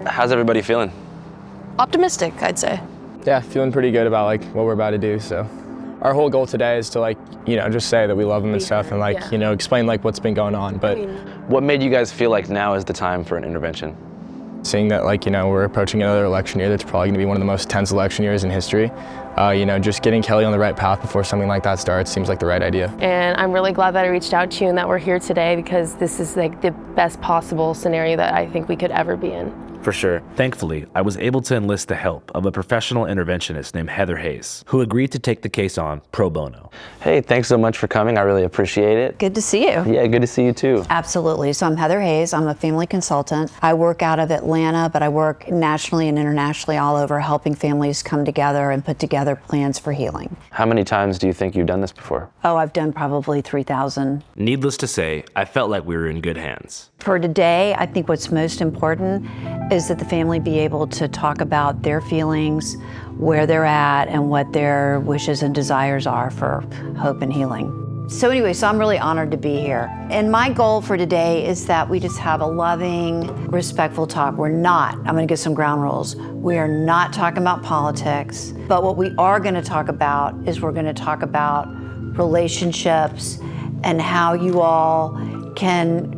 How's everybody feeling? Optimistic, I'd say. Yeah, feeling pretty good about like what we're about to do. So our whole goal today is to like, just say that we love them and stuff and like, explain like what's been going on. But what made you guys feel like now is the time for an intervention? Seeing that like, we're approaching another election year that's probably gonna be one of the most tense election years in history. Just getting Kelly on the right path before something like that starts seems like the right idea. And I'm really glad that I reached out to you and that we're here today because this is like the best possible scenario that I think we could ever be in. For sure. Thankfully, I was able to enlist the help of a professional interventionist named Heather Hayes, who agreed to take the case on pro bono. Hey, thanks so much for coming. I really appreciate it. Good to see you. Yeah, good to see you too. Absolutely. So I'm Heather Hayes. I'm a family consultant. I work out of Atlanta, but I work nationally and internationally all over helping families come together and put together plans for healing. How many times do you think you've done this before? Oh, I've done probably 3,000. Needless to say, I felt like we were in good hands. For today, I think what's most important is that the family be able to talk about their feelings, where they're at, and what their wishes and desires are for hope and healing. So anyway, I'm really honored to be here. And my goal for today is that we just have a loving, respectful talk. I'm gonna give some ground rules. We are not talking about politics, but what we are gonna talk about is we're gonna talk about relationships and how you all can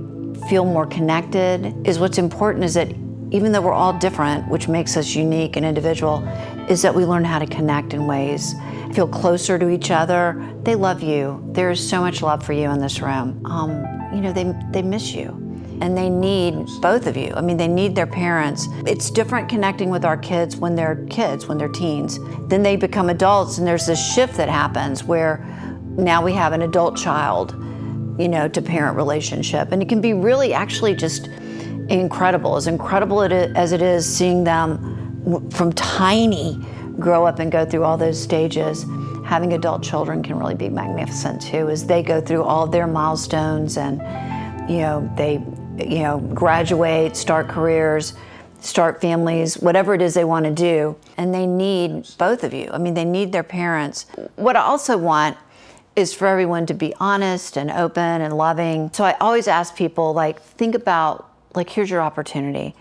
feel more connected. What's important is that even though we're all different, which makes us unique and individual, is that we learn how to connect in ways, feel closer to each other. They love you. There is so much love for you in this room. They miss you. And they need both of you. I mean, they need their parents. It's different connecting with our kids, when they're teens. Then they become adults and there's this shift that happens where now we have an adult child, to parent relationship. And it can be really actually just incredible as it is seeing them from tiny grow up and go through all those stages. Having adult children can really be magnificent too, as they go through all of their milestones and they graduate, start careers, start families, whatever it is they want to do. And they need both of you. I mean, they need their parents. What I also want is for everyone to be honest and open and loving. So I always ask people, think about, here's your opportunity.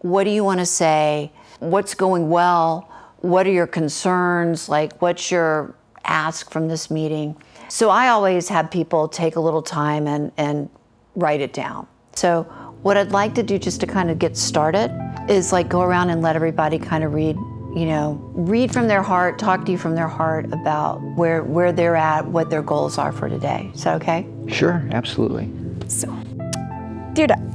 What do you want to say? What's going well? What are your concerns? What's your ask from this meeting? So I always have people take a little time and write it down. So what I'd like to do just to kind of get started is go around and let everybody kind of read from their heart, talk to you from their heart about where they're at, what their goals are for today. Is that okay? Sure, absolutely. So, dear Dad,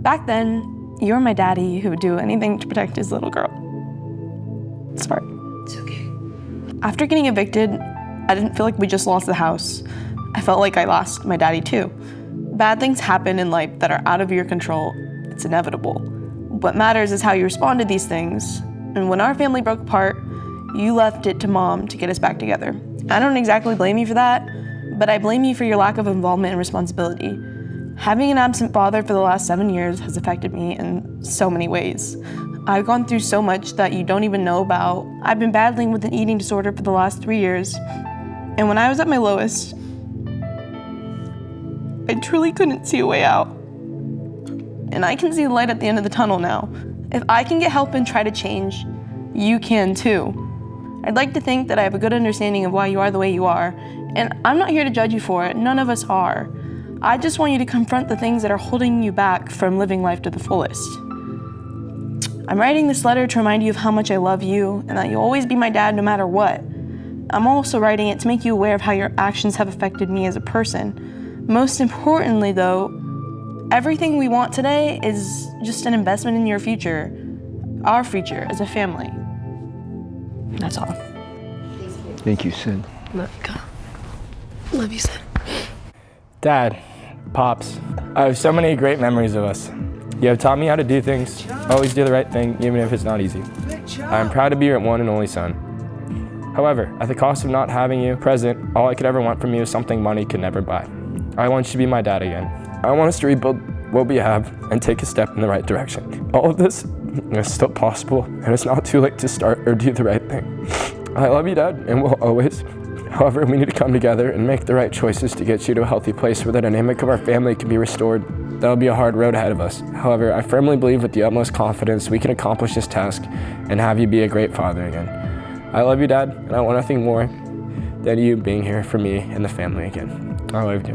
back then, you were my daddy who would do anything to protect his little girl. Sorry. It's okay. After getting evicted, I didn't feel like we just lost the house. I felt like I lost my daddy too. Bad things happen in life that are out of your control. It's inevitable. What matters is how you respond to these things. And when our family broke apart, you left it to Mom to get us back together. I don't exactly blame you for that, but I blame you for your lack of involvement and responsibility. Having an absent father for the last 7 years has affected me in so many ways. I've gone through so much that you don't even know about. I've been battling with an eating disorder for the last 3 years. And when I was at my lowest, I truly couldn't see a way out. And I can see the light at the end of the tunnel now. If I can get help and try to change, you can too. I'd like to think that I have a good understanding of why you are the way you are, and I'm not here to judge you for it. None of us are. I just want you to confront the things that are holding you back from living life to the fullest. I'm writing this letter to remind you of how much I love you and that you'll always be my dad no matter what. I'm also writing it to make you aware of how your actions have affected me as a person. Most importantly though, everything we want today is just an investment in your future, our future as a family. That's all. Thank you, Sid. Love you, Sid. Dad, Pops, I have so many great memories of us. You have taught me how to do things, always do the right thing, even if it's not easy. I am proud to be your one and only son. However, at the cost of not having you present, all I could ever want from you is something money could never buy. I want you to be my dad again. I want us to rebuild what we have and take a step in the right direction. All of this is still possible, and it's not too late to start or do the right thing. I love you, Dad, and will always However, we need to come together and make the right choices to get you to a healthy place where the dynamic of our family can be restored. That'll be a hard road ahead of us. However, I firmly believe with the utmost confidence we can accomplish this task and have you be a great father again. I love you, Dad, and I want nothing more than you being here for me and the family again. I love you.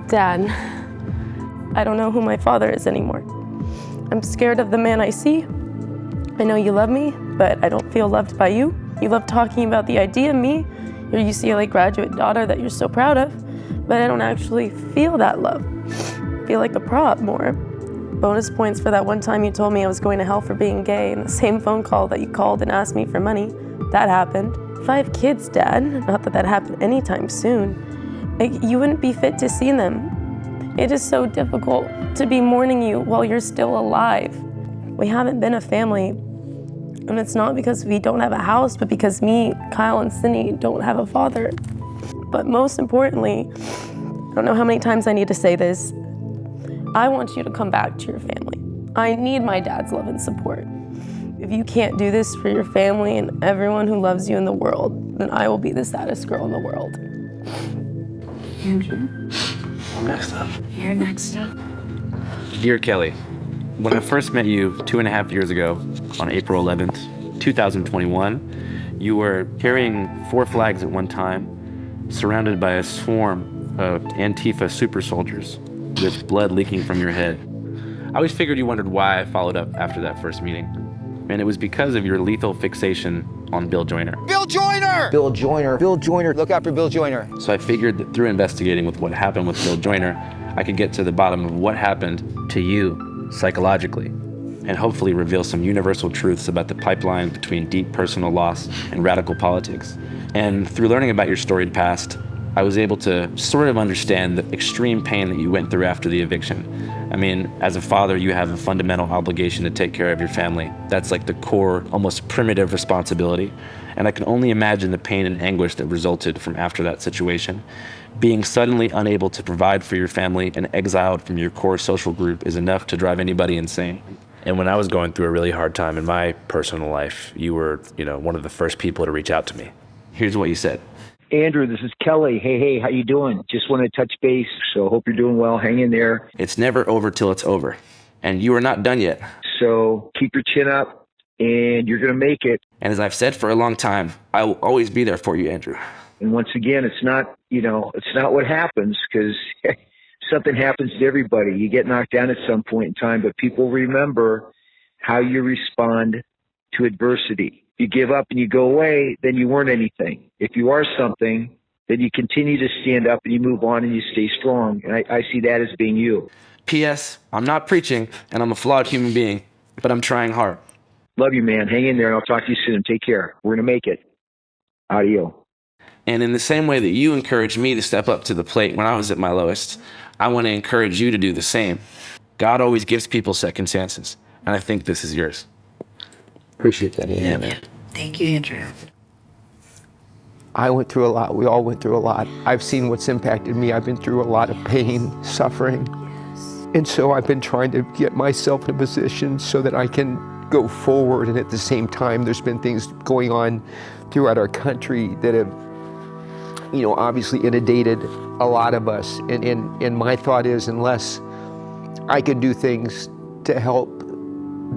Dad, I don't know who my father is anymore. I'm scared of the man I see. I know you love me, but I don't feel loved by you. You love talking about the idea of me, your UCLA graduate daughter that you're so proud of, but I don't actually feel that love. I feel like a prop more. Bonus points for that one time you told me I was going to hell for being gay, and the same phone call that you called and asked me for money. That happened. 5 kids, Dad. Not that that happened anytime soon. You wouldn't be fit to see them. It is so difficult to be mourning you while you're still alive. We haven't been a family, and it's not because we don't have a house, but because me, Kyle, and Sydney don't have a father. But most importantly, I don't know how many times I need to say this, I want you to come back to your family. I need my dad's love and support. If you can't do this for your family and everyone who loves you in the world, then I will be the saddest girl in the world. Andrew, Next up. you're next up. Dear Kelly, when I first met you 2.5 years ago on April 11th, 2021, you were carrying 4 flags at one time, surrounded by a swarm of Antifa super soldiers with blood leaking from your head. I always figured you wondered why I followed up after that first meeting. And it was because of your lethal fixation on Bill Joyner. Bill Joyner! Bill Joyner. Bill Joyner. Look out for Bill Joyner. So I figured that through investigating with what happened with Bill Joyner, I could get to the bottom of what happened to you psychologically, and hopefully reveal some universal truths about the pipeline between deep personal loss and radical politics. And through learning about your storied past, I was able to sort of understand the extreme pain that you went through after the eviction. I mean, as a father, you have a fundamental obligation to take care of your family. That's like the core, almost primitive responsibility. And I can only imagine the pain and anguish that resulted from after that situation. Being suddenly unable to provide for your family and exiled from your core social group is enough to drive anybody insane. And when I was going through a really hard time in my personal life, you were, one of the first people to reach out to me. Here's what you said. Andrew, this is Kelly. Hey, how you doing? Just wanted to touch base, so hope you're doing well. Hang in there. It's never over till it's over. And you are not done yet. So keep your chin up, and you're going to make it. And as I've said for a long time, I will always be there for you, Andrew. And once again, it's not what happens, because something happens to everybody. You get knocked down at some point in time, but people remember how you respond to adversity. You give up and you go away, then you weren't anything. If you are something, then you continue to stand up and you move on and you stay strong. And I see that as being you. P.S. I'm not preaching, and I'm a flawed human being, but I'm trying hard. Love you, man. Hang in there, and I'll talk to you soon. Take care. We're going to make it. Adio. And in the same way that you encouraged me to step up to the plate when I was at my lowest, I want to encourage you to do the same. God always gives people second chances, and I think this is yours. Appreciate that. Yeah, man. Thank you, Andrew. I went through a lot. We all went through a lot. I've seen what's impacted me. I've been through a lot of pain, suffering. And so I've been trying to get myself in a position so that I can go forward. And at the same time, there's been things going on throughout our country that have, obviously inundated a lot of us. And my thought is, unless I can do things to help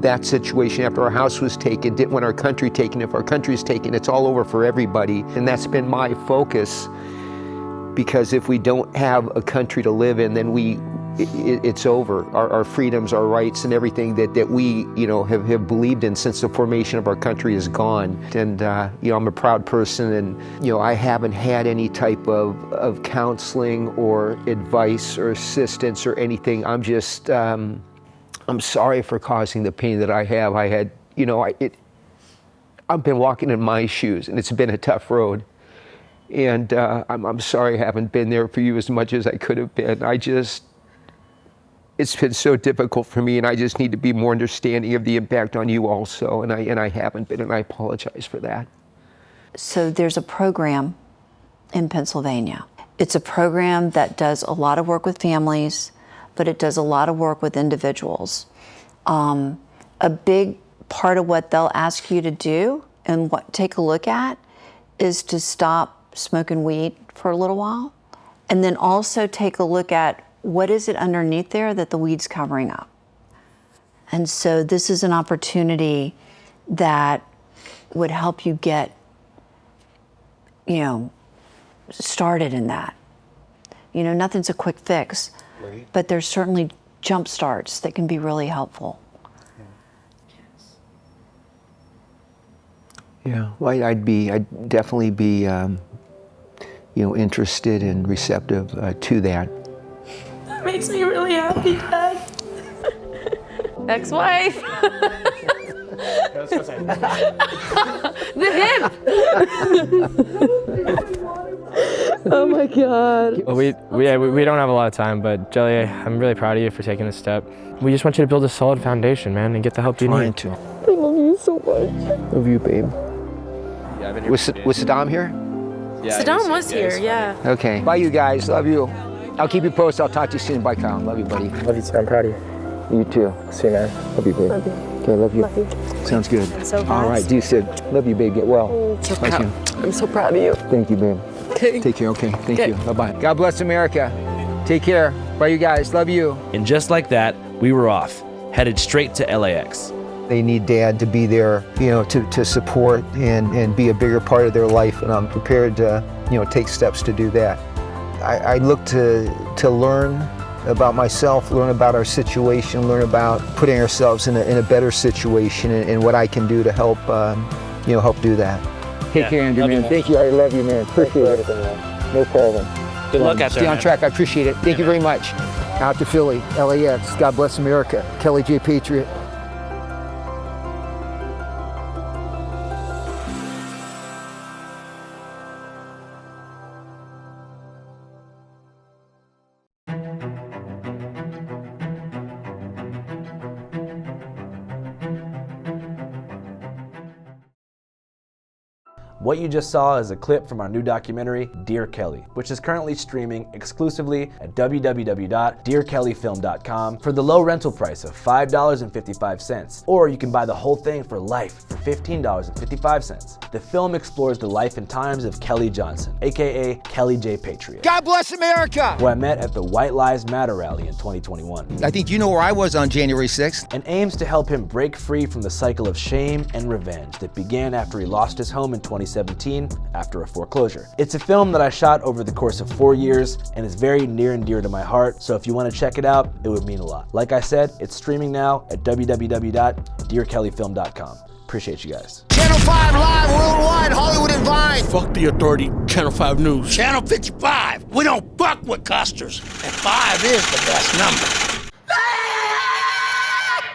that situation after our house was taken, didn't want our country taken. If our country is taken, it's all over for everybody. And that's been my focus, because if we don't have a country to live in, then it's over. Our freedoms, our rights, and everything that we have believed in since the formation of our country is gone. And I'm a proud person, and I haven't had any type of counseling or advice or assistance or anything. I'm just I'm sorry for causing the pain that I have. I've been walking in my shoes, and it's been a tough road. And I'm sorry I haven't been there for you as much as I could have been. It's been so difficult for me, and I just need to be more understanding of the impact on you also. And I haven't been, and I apologize for that. So there's a program in Pennsylvania. It's a program that does a lot of work with families, but it does a lot of work with individuals. A big part of what they'll ask you to do and take a look at is to stop smoking weed for a little while, and then also take a look at what is it underneath there that the weed's covering up. And so this is an opportunity that would help you get, started in that. Nothing's a quick fix, but there's certainly jump starts that can be really helpful. Yeah, well, I'd definitely be, interested and receptive to that. That makes me really happy, Dad. Ex-wife. Him. Oh my God. Well, we don't have a lot of time, but Jelly, I'm really proud of you for taking this step. We just want you to build a solid foundation, man, and get the help you need. To. I love you so much. Love you, babe. Yeah, I've been here. Was Saddam here? Yeah, Saddam was here, yeah. Okay. Bye, you guys. Love you. I'll keep you posted. I'll talk to you soon. Bye, Kyle. Love you, buddy. Love you too. I'm proud of you. You too. See you, man. Love you, babe. Love you. Okay, love you. Love you. Sounds good. So fast. All right, do Sid. Love you, babe. Get well. So Bye, proud. soon. I'm so proud of you. Thank you, babe. Okay. Take care. Okay. Thank Okay. you. Bye-bye. God bless America. Take care. Bye, you guys. Love you. And just like that, we were off, headed straight to LAX. They need Dad to be there, to support and be a bigger part of their life, and I'm prepared to, take steps to do that. I look to learn about myself, learn about our situation, learn about putting ourselves in a better situation, and what I can do to help, help do that. Take care, Andrew, man. Thank you. I love you, man. Appreciate it. No problem. Good luck out there, Stay on man. track. I appreciate it. Thank you very much. Out to Philly, LAX. God bless America. Kelly J. Patriot. What you just saw is a clip from our new documentary, Dear Kelly, which is currently streaming exclusively at www.dearkellyfilm.com for the low rental price of $5.55, or you can buy the whole thing for life for $15.55. The film explores the life and times of Kelly Johnson, aka Kelly J. Patriot, God bless America! who I met at the White Lives Matter rally in 2021, I think you know where I was on January 6th. and aims to help him break free from the cycle of shame and revenge that began after he lost his home in 2017 after a foreclosure. It's a film that I shot over the course of 4 years and is very near and dear to my heart, so if you want to check it out, it would mean a lot. Like I said, it's streaming now at www.dearkellyfilm.com. Appreciate you guys. Channel 5 Live Worldwide, Hollywood and Vine. Fuck the authority, Channel 5 News. Channel 55. We don't fuck with custers. And 5 is the best number.